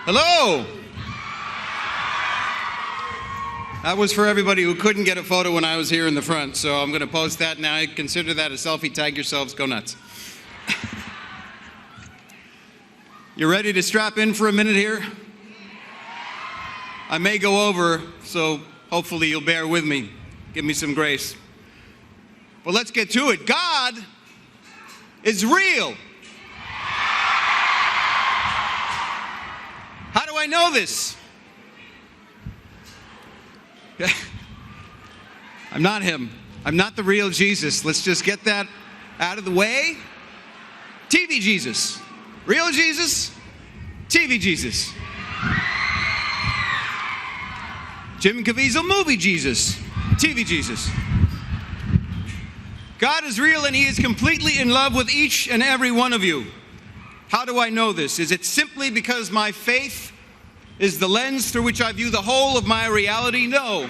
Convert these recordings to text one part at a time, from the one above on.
Hello! That was for everybody who couldn't get a photo when I was here in the front, so I'm going to post that now. Consider that a selfie. Tag yourselves. Go nuts. You ready to strap in for a minute here? I may go over, so hopefully you'll bear with me. Give me some grace. But let's get to it. God is real. How do I know this? I'm not him. I'm not the real Jesus. Let's just get that out of the way. TV Jesus. Real Jesus, TV Jesus. Jim Caviezel movie Jesus, TV Jesus. God is real and he is completely in love with each and every one of you. How do I know this? Is it simply because my faith is the lens through which I view the whole of my reality? No.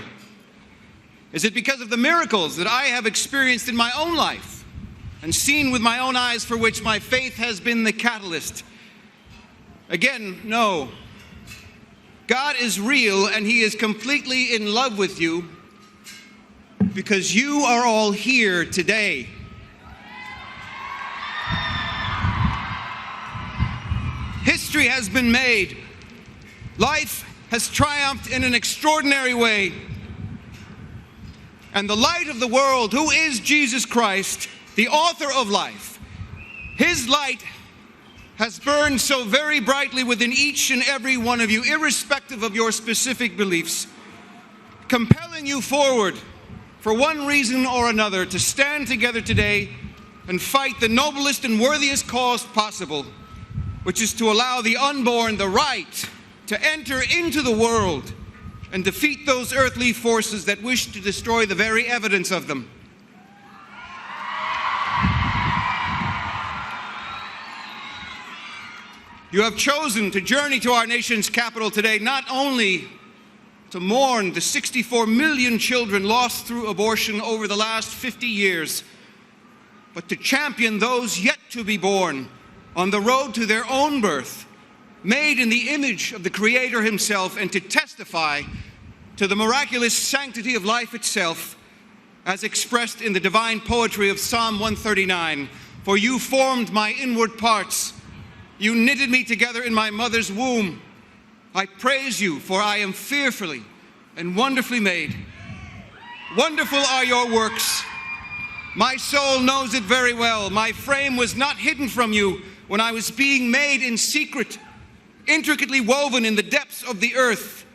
Is it because of the miracles that I have experienced in my own life and seen with my own eyes for which my faith has been the catalyst? Again, no. God is real and he is completely in love with you because you are all here today. History has been made. Life has triumphed in an extraordinary way. And the light of the world, who is Jesus Christ, the author of life, his light has burned so very brightly within each and every one of you, irrespective of your specific beliefs, compelling you forward for one reason or another to stand together today and fight the noblest and worthiest cause possible, which is to allow the unborn the right to enter into the world and defeat those earthly forces that wish to destroy the very evidence of them. You have chosen to journey to our nation's capital today not only to mourn the 64 million children lost through abortion over the last 50 years, but to champion those yet to be born on the road to their own birth, made in the image of the Creator himself, and to testify to the miraculous sanctity of life itself, as expressed in the divine poetry of Psalm 139. For you formed my inward parts. You knitted me together in my mother's womb. I praise you, for I am fearfully and wonderfully made. Wonderful are your works. My soul knows it very well. My frame was not hidden from you when I was being made in secret, intricately woven in the depths of the earth.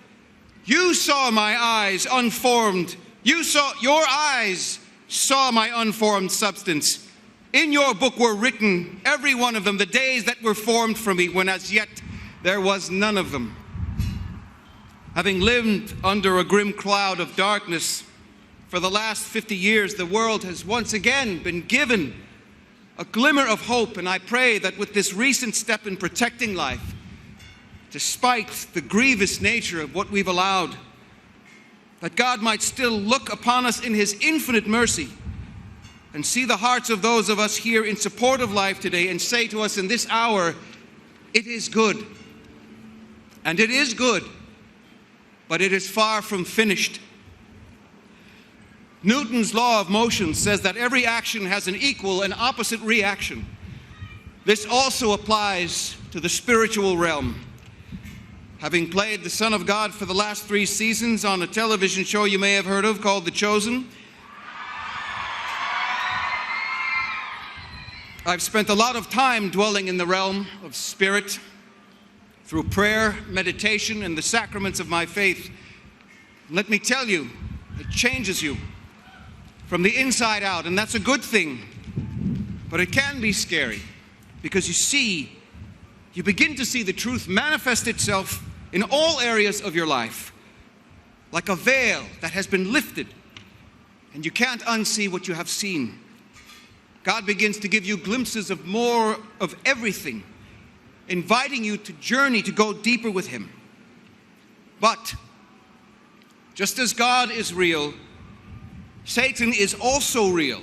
You saw my eyes unformed. Your eyes saw my unformed substance. In your book were written, every one of them, the days that were formed for me, when as yet there was none of them. Having lived under a grim cloud of darkness for the last 50 years, the world has once again been given a glimmer of hope, and I pray that with this recent step in protecting life, despite the grievous nature of what we've allowed, that God might still look upon us in his infinite mercy and see the hearts of those of us here in support of life today and say to us in this hour, it is good. And it is good, but it is far from finished. Newton's law of motion says that every action has an equal and opposite reaction. This also applies to the spiritual realm. Having played the Son of God for the last 3 seasons on a television show you may have heard of called The Chosen, I've spent a lot of time dwelling in the realm of spirit through prayer, meditation, and the sacraments of my faith. Let me tell you, it changes you from the inside out, and that's a good thing. But it can be scary because you begin to see the truth manifest itself in all areas of your life, like a veil that has been lifted, and you can't unsee what you have seen. God begins to give you glimpses of more of everything, inviting you to journey to go deeper with him. But just as God is real, Satan is also real.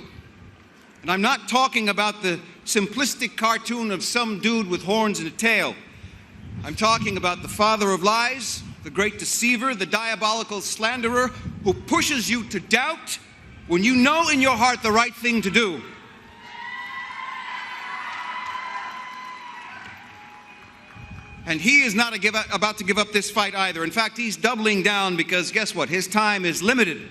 And I'm not talking about the simplistic cartoon of some dude with horns and a tail. I'm talking about the father of lies, the great deceiver, the diabolical slanderer who pushes you to doubt when you know in your heart the right thing to do. And he is not about to give up this fight either. In fact, he's doubling down because guess what? His time is limited.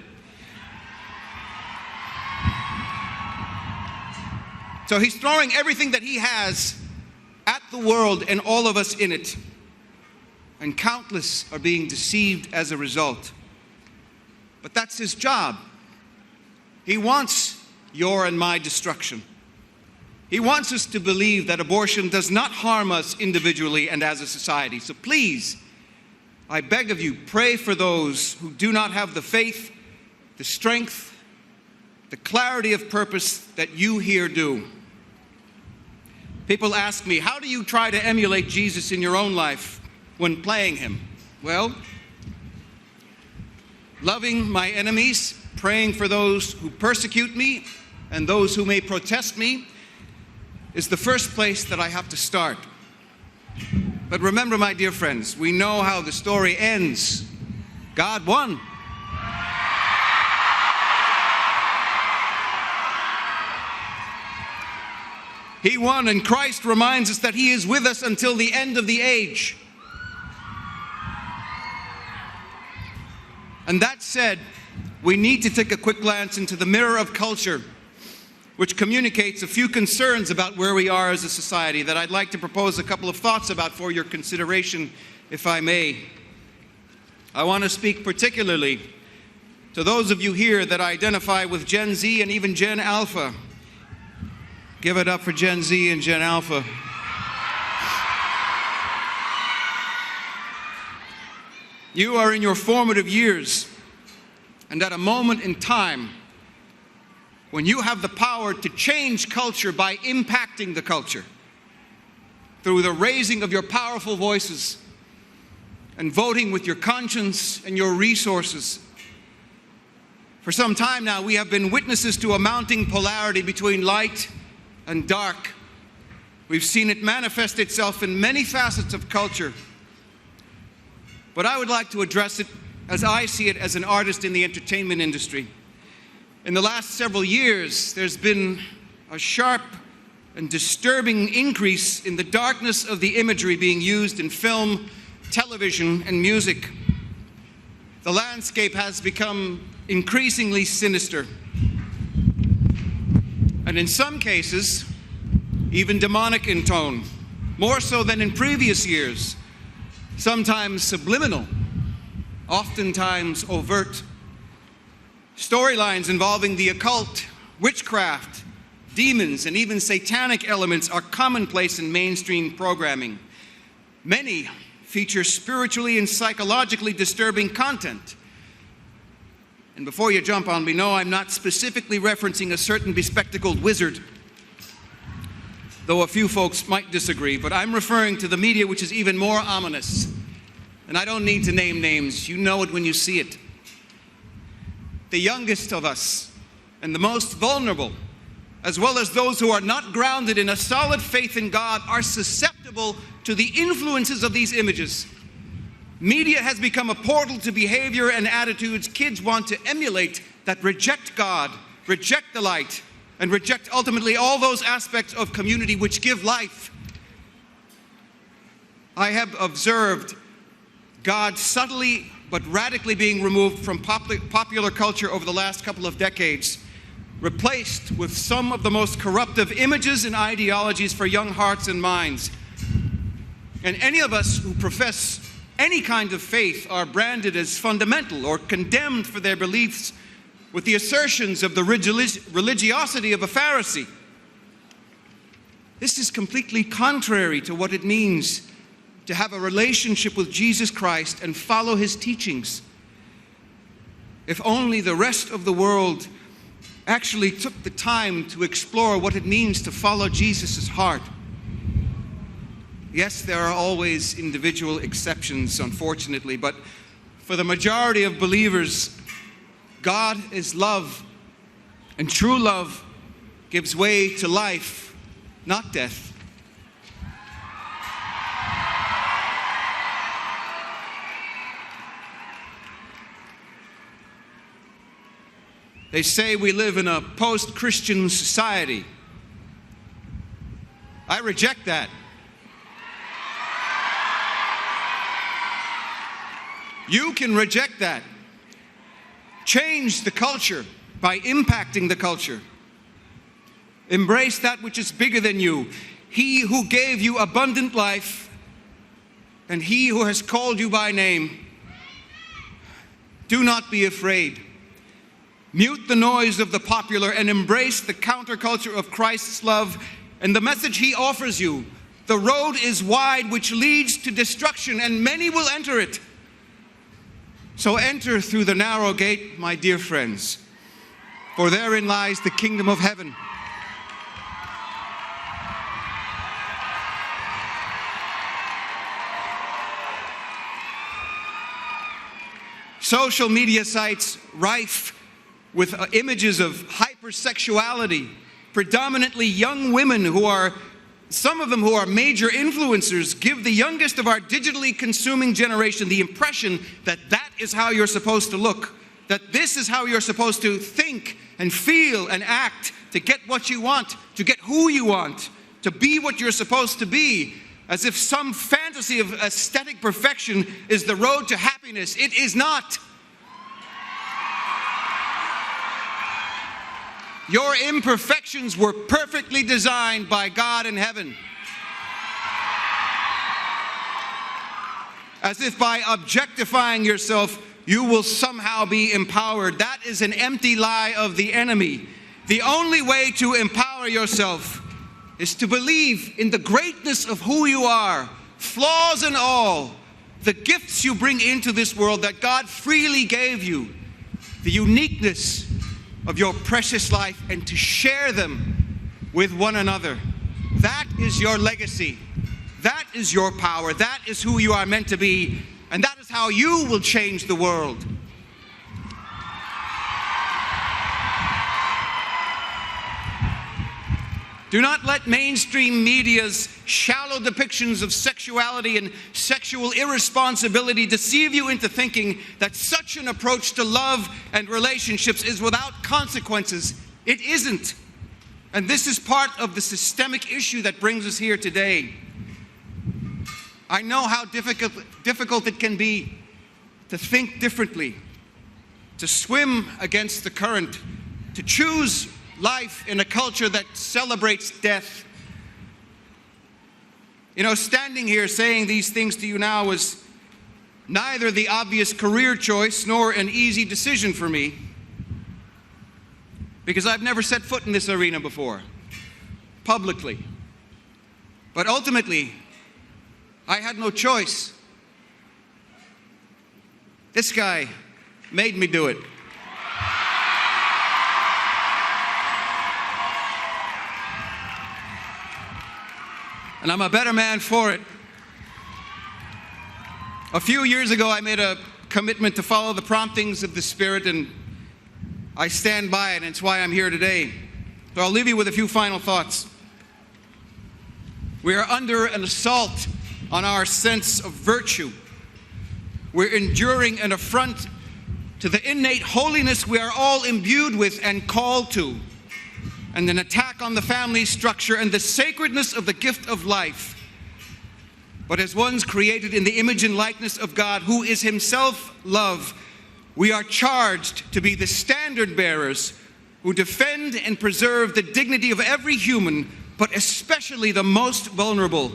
So he's throwing everything that he has at the world and all of us in it. And countless are being deceived as a result. But that's his job. He wants your and my destruction. He wants us to believe that abortion does not harm us individually and as a society. So please, I beg of you, pray for those who do not have the faith, the strength, the clarity of purpose that you here do. People ask me, how do you try to emulate Jesus in your own life when playing him? Well, loving my enemies, praying for those who persecute me and those who may protest me, is the first place that I have to start. But remember, my dear friends, we know how the story ends. God won. He won, and Christ reminds us that he is with us until the end of the age. And that said, we need to take a quick glance into the mirror of culture, which communicates a few concerns about where we are as a society that I'd like to propose a couple of thoughts about for your consideration, if I may. I want to speak particularly to those of you here that identify with Gen Z and even Gen Alpha. Give it up for Gen Z and Gen Alpha. You are in your formative years, and at a moment in time when you have the power to change culture by impacting the culture through the raising of your powerful voices and voting with your conscience and your resources. For some time now, we have been witnesses to a mounting polarity between light and dark. We've seen it manifest itself in many facets of culture. But I would like to address it as I see it as an artist in the entertainment industry. In the last several years, there's been a sharp and disturbing increase in the darkness of the imagery being used in film, television, and music. The landscape has become increasingly sinister, and in some cases, even demonic in tone, more so than in previous years, sometimes subliminal, oftentimes overt. Storylines involving the occult, witchcraft, demons, and even satanic elements are commonplace in mainstream programming. Many feature spiritually and psychologically disturbing content. And before you jump on me, no, I'm not specifically referencing a certain bespectacled wizard, though a few folks might disagree, but I'm referring to the media which is even more ominous. And I don't need to name names, you know it when you see it. The youngest of us and the most vulnerable, as well as those who are not grounded in a solid faith in God, are susceptible to the influences of these images. Media has become a portal to behavior and attitudes kids want to emulate that reject God, reject the light, and reject ultimately all those aspects of community which give life. I have observed God subtly but radically being removed from popular culture over the last couple of decades, replaced with some of the most corruptive images and ideologies for young hearts and minds. And any of us who profess any kind of faith are branded as fundamental or condemned for their beliefs with the assertions of the religiosity of a Pharisee. This is completely contrary to what it means to have a relationship with Jesus Christ and follow his teachings. If only the rest of the world actually took the time to explore what it means to follow Jesus' heart. Yes, there are always individual exceptions, unfortunately, but for the majority of believers, God is love, and true love gives way to life, not death. They say we live in a post-Christian society. I reject that. You can reject that. Change the culture by impacting the culture. Embrace that which is bigger than you. He who gave you abundant life and he who has called you by name. Do not be afraid. Mute the noise of the popular and embrace the counterculture of Christ's love and the message he offers you. The road is wide which leads to destruction, and many will enter it. So enter through the narrow gate, my dear friends, for therein lies the kingdom of heaven. Social media sites rife with images of hypersexuality, predominantly young women some of them who are major influencers, give the youngest of our digitally consuming generation the impression that that is how you're supposed to look, that this is how you're supposed to think and feel and act to get what you want, to get who you want, to be what you're supposed to be, as if some fantasy of aesthetic perfection is the road to happiness. It is not. Your imperfections were perfectly designed by God in heaven. As if by objectifying yourself, you will somehow be empowered. That is an empty lie of the enemy. The only way to empower yourself is to believe in the greatness of who you are, flaws and all, the gifts you bring into this world that God freely gave you, the uniqueness of your precious life, and to share them with one another. That is your legacy. That is your power. That is who you are meant to be. And that is how you will change the world. Do not let mainstream media's shallow depictions of sexuality and sexual irresponsibility deceive you into thinking that such an approach to love and relationships is without consequences. It isn't. And this is part of the systemic issue that brings us here today. I know how difficult it can be to think differently, to swim against the current, to choose life in a culture that celebrates death. You know, standing here saying these things to you now was neither the obvious career choice nor an easy decision for me, because I've never set foot in this arena before, publicly. But ultimately, I had no choice. This guy made me do it. And I'm a better man for it. A few years ago, I made a commitment to follow the promptings of the Spirit, and I stand by it, and it's why I'm here today. So I'll leave you with a few final thoughts. We are under an assault on our sense of virtue. We're enduring an affront to the innate holiness we are all imbued with and called to, and an attack on the family structure and the sacredness of the gift of life. But as ones created in the image and likeness of God, who is himself love, we are charged to be the standard bearers who defend and preserve the dignity of every human, but especially the most vulnerable,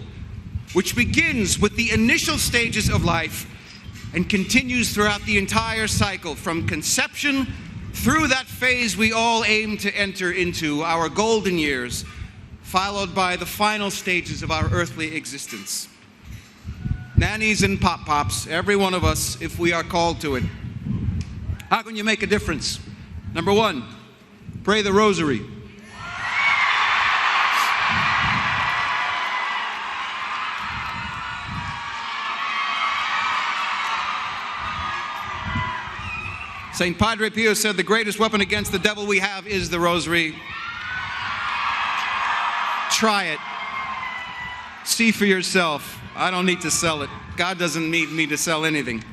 which begins with the initial stages of life and continues throughout the entire cycle, from conception through that phase we all aim to enter into, our golden years, followed by the final stages of our earthly existence. Nannies and pop-pops, every one of us, if we are called to it. How can you make a difference? Number one, pray the rosary. St. Padre Pio said the greatest weapon against the devil we have is the rosary. Try it. See for yourself. I don't need to sell it. God doesn't need me to sell anything.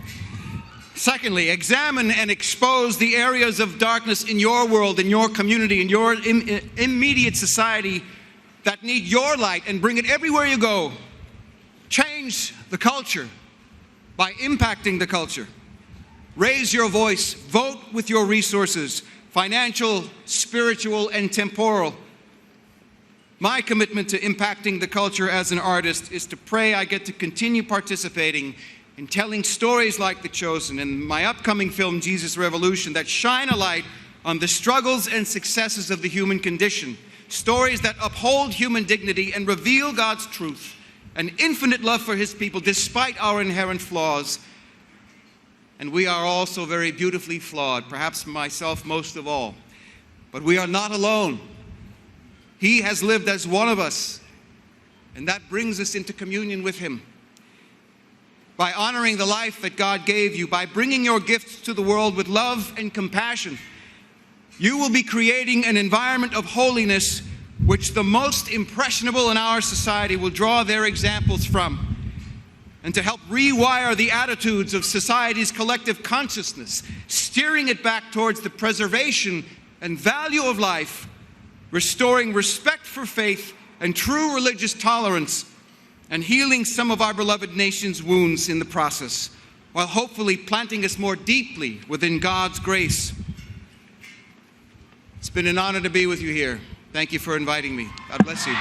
Secondly, examine and expose the areas of darkness in your world, in your community, in your immediate society that need your light, and bring it everywhere you go. Change the culture by impacting the culture. Raise your voice. Vote with your resources, financial, spiritual, and temporal. My commitment to impacting the culture as an artist is to pray I get to continue participating in telling stories like The Chosen and my upcoming film, Jesus Revolution, that shine a light on the struggles and successes of the human condition. Stories that uphold human dignity and reveal God's truth and infinite love for His people despite our inherent flaws. And we are also very beautifully flawed, perhaps myself most of all. But we are not alone. He has lived as one of us, and that brings us into communion with Him. By honoring the life that God gave you, by bringing your gifts to the world with love and compassion, you will be creating an environment of holiness which the most impressionable in our society will draw their examples from. And to help rewire the attitudes of society's collective consciousness, steering it back towards the preservation and value of life, restoring respect for faith and true religious tolerance, and healing some of our beloved nation's wounds in the process, while hopefully planting us more deeply within God's grace. It's been an honor to be with you here. Thank you for inviting me. God bless you.